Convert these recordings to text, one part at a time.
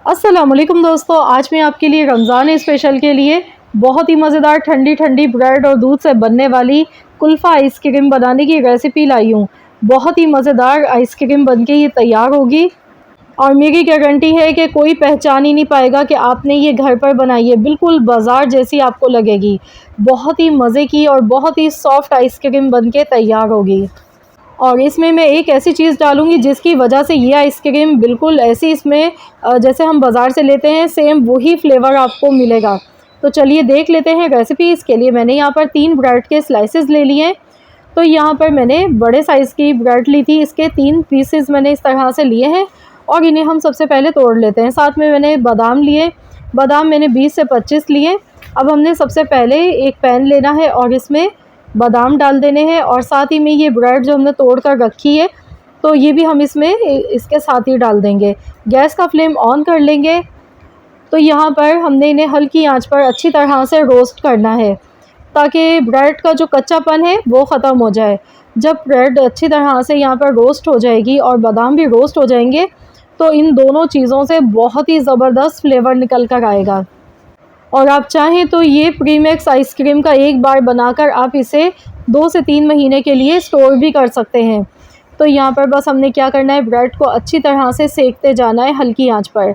अस्सलाम वालेकुम दोस्तों, आज मैं आपके लिए रमज़ान स्पेशल के लिए बहुत ही मज़ेदार ठंडी ठंडी ब्रेड और दूध से बनने वाली कुल्फ़ा आइसक्रीम बनाने की रेसिपी लाई हूँ। बहुत ही मज़ेदार आइसक्रीम बनके ये तैयार होगी और मेरी गारंटी है कि कोई पहचान ही नहीं पाएगा कि आपने ये घर पर बनाई है। बिल्कुल बाज़ार जैसी आपको लगेगी। बहुत ही मज़े की और बहुत ही सॉफ्ट आइसक्रीम बनके तैयार होगी। और इसमें मैं एक ऐसी चीज़ डालूँगी जिसकी वजह से ये आइसक्रीम बिल्कुल ऐसी इसमें जैसे हम बाज़ार से लेते हैं सेम वही फ्लेवर आपको मिलेगा। तो चलिए देख लेते हैं रेसिपी। इसके लिए मैंने यहाँ पर 3 ब्रेड के स्लाइसेस ले लिए हैं। तो यहाँ पर मैंने बड़े साइज़ की ब्रेड ली थी, इसके 3 पीसेस मैंने इस तरह से लिए हैं और इन्हें हम सबसे पहले तोड़ लेते हैं। साथ में मैंने बादाम लिए, बादाम मैंने 20 से 25 लिए। अब हमने सबसे पहले एक पैन लेना है और इसमें बादाम डाल देने हैं और साथ ही में ये ब्रेड जो हमने तोड़ कर रखी है तो ये भी हम इसमें इसके साथ ही डाल देंगे। गैस का फ्लेम ऑन कर लेंगे। तो यहाँ पर हमने इन्हें हल्की आंच पर अच्छी तरह से रोस्ट करना है ताकि ब्रेड का जो कच्चापन है वो ख़त्म हो जाए। जब ब्रेड अच्छी तरह से यहाँ पर रोस्ट हो जाएगी और बादाम भी रोस्ट हो जाएंगे तो इन दोनों चीज़ों से बहुत ही ज़बरदस्त फ्लेवर निकल कर आएगा। और आप चाहें तो ये प्रीमिक्स आइसक्रीम का एक बार बनाकर आप इसे 2 से 3 महीने के लिए स्टोर भी कर सकते हैं। तो यहाँ पर बस हमने क्या करना है, ब्रेड को अच्छी तरह से सेकते जाना है हल्की आंच पर।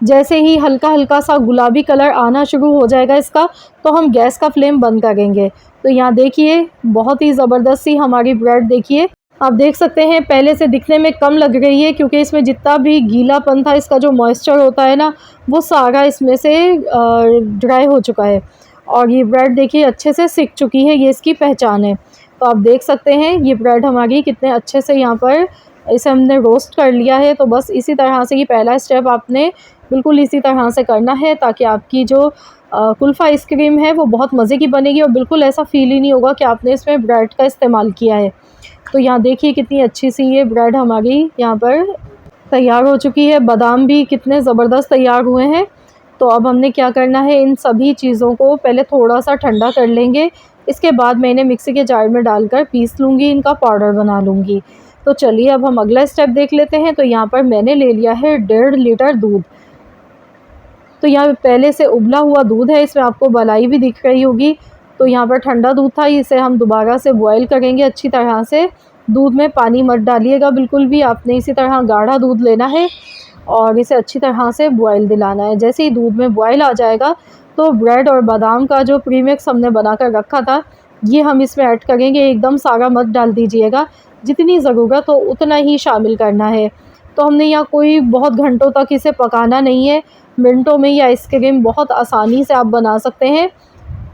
जैसे ही हल्का हल्का सा गुलाबी कलर आना शुरू हो जाएगा इसका, तो हम गैस का फ्लेम बंद करेंगे। तो यहाँ देखिए बहुत ही ज़बरदस्त सी हमारी ब्रेड देखिए, आप देख सकते हैं पहले से दिखने में कम लग रही है क्योंकि इसमें जितना भी गीलापन था, इसका जो मॉइस्चर होता है ना, वो सारा इसमें से ड्राई हो चुका है और ये ब्रेड देखिए अच्छे से सिक चुकी है, ये इसकी पहचान है। तो आप देख सकते हैं ये ब्रेड हमारी कितने अच्छे से यहाँ पर इसे हमने रोस्ट कर लिया है। तो बस इसी तरह से ये पहला स्टेप आपने बिल्कुल इसी तरह से करना है ताकि आपकी जो कुल्फ़ा आइसक्रीम है वो बहुत मज़े की बनेगी और बिल्कुल ऐसा फ़ील ही नहीं होगा कि आपने इसमें ब्रेड का इस्तेमाल किया है। तो यहाँ देखिए कितनी अच्छी सी ये ब्रेड हमारी यहाँ पर तैयार हो चुकी है। बादाम भी कितने ज़बरदस्त तैयार हुए हैं। तो अब हमने क्या करना है, इन सभी चीज़ों को पहले थोड़ा सा ठंडा कर लेंगे। इसके बाद मैं इन्हें मिक्सी के जार में डालकर पीस लूँगी, इनका पाउडर बना लूँगी। तो चलिए अब हम अगला स्टेप देख लेते हैं। तो यहाँ पर मैंने ले लिया है 1.5 लीटर दूध। तो यहाँ पहले से उबला हुआ दूध है, इसमें आपको मलाई भी दिख रही होगी। तो यहाँ पर ठंडा दूध था, इसे हम दोबारा से बॉईल करेंगे अच्छी तरह से। दूध में पानी मत डालिएगा बिल्कुल भी, आपने इसी तरह गाढ़ा दूध लेना है और इसे अच्छी तरह से बॉईल दिलाना है। जैसे ही दूध में बॉईल आ जाएगा तो ब्रेड और बादाम का जो प्रीमिक्स हमने बना कर रखा था ये हम इसमें ऐड करेंगे। एकदम सारा मत डाल दीजिएगा, जितनी ज़रूरत हो उतना ही शामिल करना है। तो हमने यहाँ कोई बहुत घंटों तक इसे पकाना नहीं है, मिनटों में ये आइसक्रीम बहुत आसानी से आप बना सकते हैं।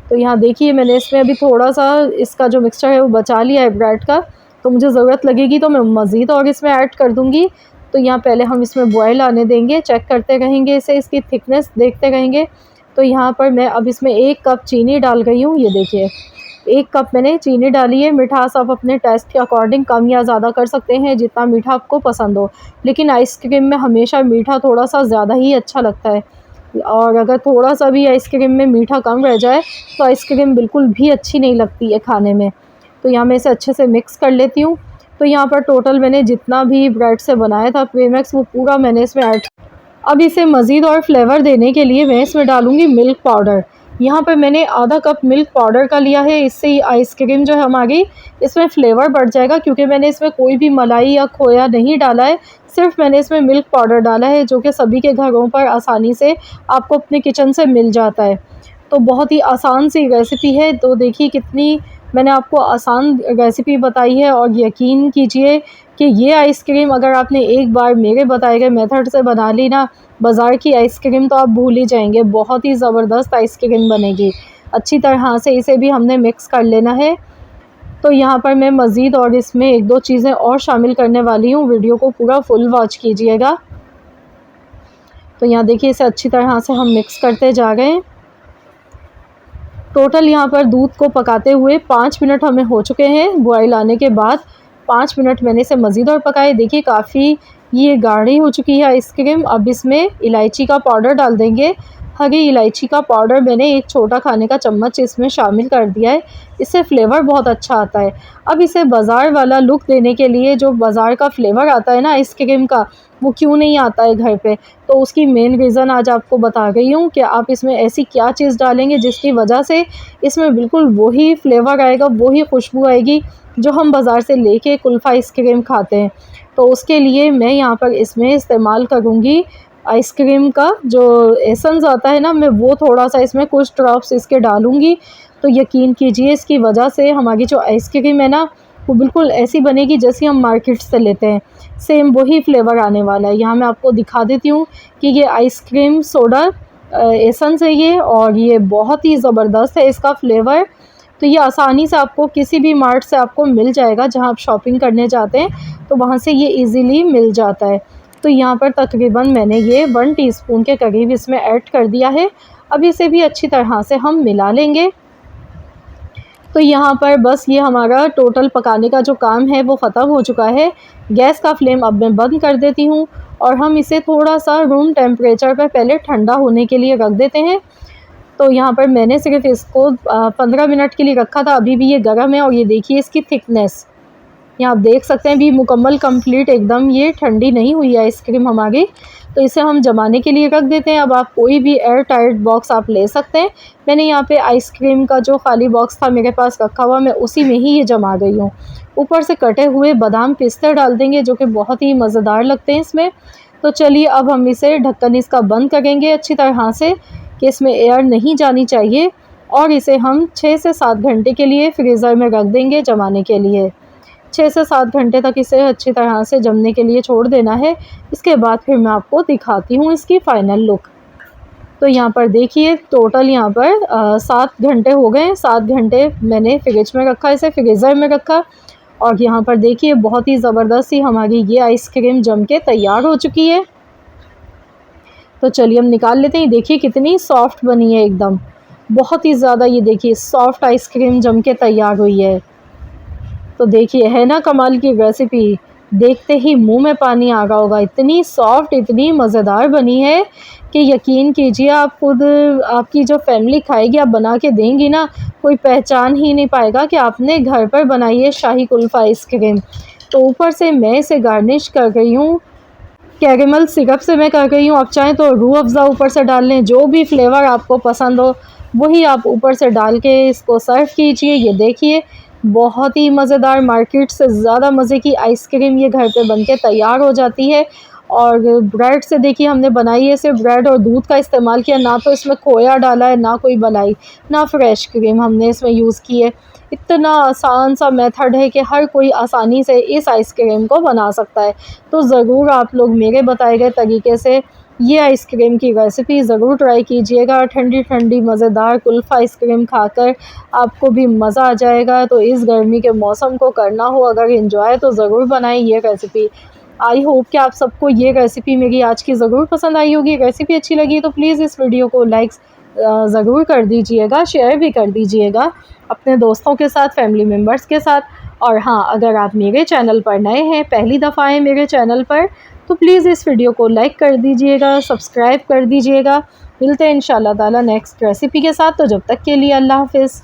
तो यहाँ देखिए मैंने इसमें अभी थोड़ा सा इसका जो मिक्सचर है वो बचा लिया है ब्रेड का। तो मुझे ज़रूरत लगेगी तो मैं मज़ीद और इसमें ऐड कर दूँगी। तो यहाँ पहले हम इसमें बॉयल आने देंगे, चेक करते रहेंगे इसे, इसकी थिकनेस देखते रहेंगे। तो यहाँ पर मैं अब इसमें 1 कप चीनी डाल रही हूँ। ये देखिए 1 कप मैंने चीनी डाली है। मिठास आप अपने टेस्ट के अकॉर्डिंग कम या ज़्यादा कर सकते हैं, जितना मीठा आपको पसंद हो। लेकिन आइसक्रीम में हमेशा मीठा थोड़ा सा ज़्यादा ही अच्छा लगता है और अगर थोड़ा सा भी आइसक्रीम में मीठा कम रह जाए तो आइसक्रीम बिल्कुल भी अच्छी नहीं लगती है खाने में। तो यहाँ मैं इसे अच्छे से मिक्स कर लेती हूँ। तो यहाँ पर टोटल मैंने जितना भी ब्रेड से बनाया था प्रीमिक्स वो पूरा मैंने इसमें ऐड। अब इसे मज़ीद और फ्लेवर देने के लिए मैं इसमें डालूँगी मिल्क पाउडर। यहाँ पर मैंने आधा कप मिल्क पाउडर का लिया है। इससे आइसक्रीम जो है हमारी इसमें फ्लेवर बढ़ जाएगा क्योंकि मैंने इसमें कोई भी मलाई या खोया नहीं डाला है, सिर्फ मैंने इसमें मिल्क पाउडर डाला है जो कि सभी के घरों पर आसानी से आपको अपने किचन से मिल जाता है। तो बहुत ही आसान सी रेसिपी है। तो देखिए कितनी मैंने आपको आसान रेसिपी बताई है और यकीन कीजिए कि ये आइसक्रीम अगर आपने एक बार मेरे बताए गए मेथड से बना ली ना, बाज़ार की आइसक्रीम तो आप भूल ही जाएंगे। बहुत ही ज़बरदस्त आइसक्रीम बनेगी। अच्छी तरह से इसे भी हमने मिक्स कर लेना है। तो यहाँ पर मैं मज़ीद और इसमें 1-2 चीज़ें और शामिल करने वाली हूँ, वीडियो को पूरा फुल वॉच कीजिएगा। तो यहाँ देखिए इसे अच्छी तरह से हम मिक्स करते जा रहे हैं। टोटल यहाँ पर दूध को पकाते हुए 5 मिनट हमें हो चुके हैं। बॉयल आने के बाद 5 मिनट मैंने इसे मज़ीद और पकाए। देखिए काफ़ी ये गाढ़ी हो चुकी है आइसक्रीम। अब इसमें इलायची का पाउडर डाल देंगे हरी इलायची का पाउडर मैंने 1 छोटा खाने का चम्मच इसमें शामिल कर दिया है। इससे फ्लेवर बहुत अच्छा आता है। अब इसे बाज़ार वाला लुक देने के लिए, जो बाज़ार का फ्लेवर आता है ना आइसक्रीम का, वो क्यों नहीं आता है घर पे, तो उसकी मेन रीज़न आज आपको बता रही हूँ कि आप इसमें ऐसी क्या चीज़ डालेंगे जिसकी वजह से इसमें बिल्कुल वही फ्लेवर आएगा, वही खुशबू आएगी जो हम बाज़ार से लेके कुल्फ़ा आइसक्रीम खाते हैं। तो उसके लिए मैं यहाँ पर इसमें इस्तेमाल करूँगी आइसक्रीम का जो एसेंस आता है ना, मैं वो थोड़ा-सा इसमें कुछ ड्रॉप्स इसके डालूँगी। तो यकीन कीजिए इसकी वजह से हमारी जो आइसक्रीम है ना, वो बिल्कुल ऐसी बनेगी जैसी हम मार्केट से लेते हैं। सेम वही फ्लेवर आने वाला है। यहाँ मैं आपको दिखा देती हूँ कि ये आइसक्रीम सोडा एसेंस है ये, और ये बहुत ही ज़बरदस्त है इसका फ्लेवर। तो ये आसानी से आपको किसी भी मार्ट से आपको मिल जाएगा, जहाँ आप शॉपिंग करने जाते हैं तो वहाँ से ये ईज़िली मिल जाता है। तो यहाँ पर तकरीबन मैंने ये 1 टीस्पून के करीब इसमें ऐड कर दिया है। अब इसे भी अच्छी तरह से हम मिला लेंगे। तो यहाँ पर बस ये हमारा टोटल पकाने का जो काम है वो ख़त्म हो चुका है। गैस का फ्लेम अब मैं बंद कर देती हूँ और हम इसे थोड़ा-सा रूम टेम्परेचर पर पहले ठंडा होने के लिए रख देते हैं। तो यहाँ पर मैंने सिर्फ़ इसको 15 मिनट के लिए रखा था, अभी भी ये गर्म है और ये देखिए इसकी थिकनेस। यहाँ आप देख सकते हैं अभी मुकम्मल कंप्लीट एकदम ये ठंडी नहीं हुई है आइसक्रीम हमारी। तो इसे हम जमाने के लिए रख देते हैं। अब आप कोई भी एयर टाइट बॉक्स आप ले सकते हैं। मैंने यहाँ पे आइसक्रीम का जो खाली बॉक्स था मेरे पास रखा हुआ, मैं उसी में ही ये जमा गई हूँ। ऊपर से कटे हुए बादाम पिस्ते डाल देंगे जो कि बहुत ही मज़ेदार लगते हैं इसमें। तो चलिए अब हम इसे ढक्कन इसका बंद करेंगे अच्छी तरह से कि इसमें एयर नहीं जानी चाहिए, और इसे हम 6 से 7 घंटे के लिए फ्रीज़र में रख देंगे जमाने के लिए। 6 से 7 घंटे तक इसे अच्छी तरह से जमने के लिए छोड़ देना है। इसके बाद फिर मैं आपको दिखाती हूँ इसकी फ़ाइनल लुक। तो यहाँ पर देखिए टोटल यहाँ पर 7 घंटे हो गए। 7 घंटे मैंने फ्रिज में रखा, इसे फ्रीज़र में रखा, और यहाँ पर देखिए बहुत ही ज़बरदस्त सी हमारी ये आइसक्रीम जम के तैयार हो चुकी है। तो चलिए हम निकाल लेते हैं। देखिए कितनी सॉफ्ट बनी है एकदम, बहुत ही ज़्यादा। ये देखिए सॉफ्ट आइसक्रीम जम के तैयार हुई है। तो देखिए है ना कमाल की रेसिपी, देखते ही मुंह में पानी आ रहा होगा। इतनी सॉफ्ट, इतनी मज़ेदार बनी है कि यकीन कीजिए आप खुद, आपकी जो फैमिली खाएगी, आप बना के देंगी ना, कोई पहचान ही नहीं पाएगा कि आपने घर पर बनाई है शाही कुल्फ़ा आइसक्रीम। तो ऊपर से मैं इसे गार्निश कर रही हूँ कैरेमल सिरप से, मैं कर रही हूँ। आप चाहें तो रूह अफ़ज़ा ऊपर से डाल लें, जो भी फ्लेवर आपको पसंद हो वही आप ऊपर से डाल के इसको सर्व कीजिए। ये देखिए बहुत ही मज़ेदार, मार्केट से ज़्यादा मज़े की आइसक्रीम ये घर पे बनके तैयार हो जाती है। और ब्रेड से देखिए हमने बनाई है, सिर्फ ब्रेड और दूध का इस्तेमाल किया, ना तो इसमें खोया डाला है, ना कोई मलाई, ना फ्रेश क्रीम हमने इसमें यूज़ की है। इतना आसान सा मेथड है कि हर कोई आसानी से इस आइसक्रीम को बना सकता है। तो ज़रूर आप लोग मेरे बताए गए तरीके से ये आइसक्रीम की रेसिपी ज़रूर ट्राई कीजिएगा। ठंडी ठंडी मज़ेदार कुल्फ़ा आइसक्रीम खाकर आपको भी मज़ा आ जाएगा। तो इस गर्मी के मौसम को करना हो अगर एंजॉय, तो ज़रूर बनाएं ये रेसिपी। आई होप कि आप सबको ये रेसिपी मेरी आज की ज़रूर पसंद आई होगी। रेसिपी अच्छी लगी तो प्लीज़ इस वीडियो को लाइक ज़रूर कर दीजिएगा, शेयर भी कर दीजिएगा अपने दोस्तों के साथ, फैमिली मेम्बर्स के साथ। और हाँ, अगर आप मेरे चैनल पर नए हैं, पहली दफ़ा आए मेरे चैनल पर, तो प्लीज़ इस वीडियो को लाइक कर दीजिएगा, सब्सक्राइब कर दीजिएगा। मिलते हैं इंशाल्लाह ताला नेक्स्ट रेसिपी के साथ। तो जब तक के लिए अल्लाह हाफ़िज़।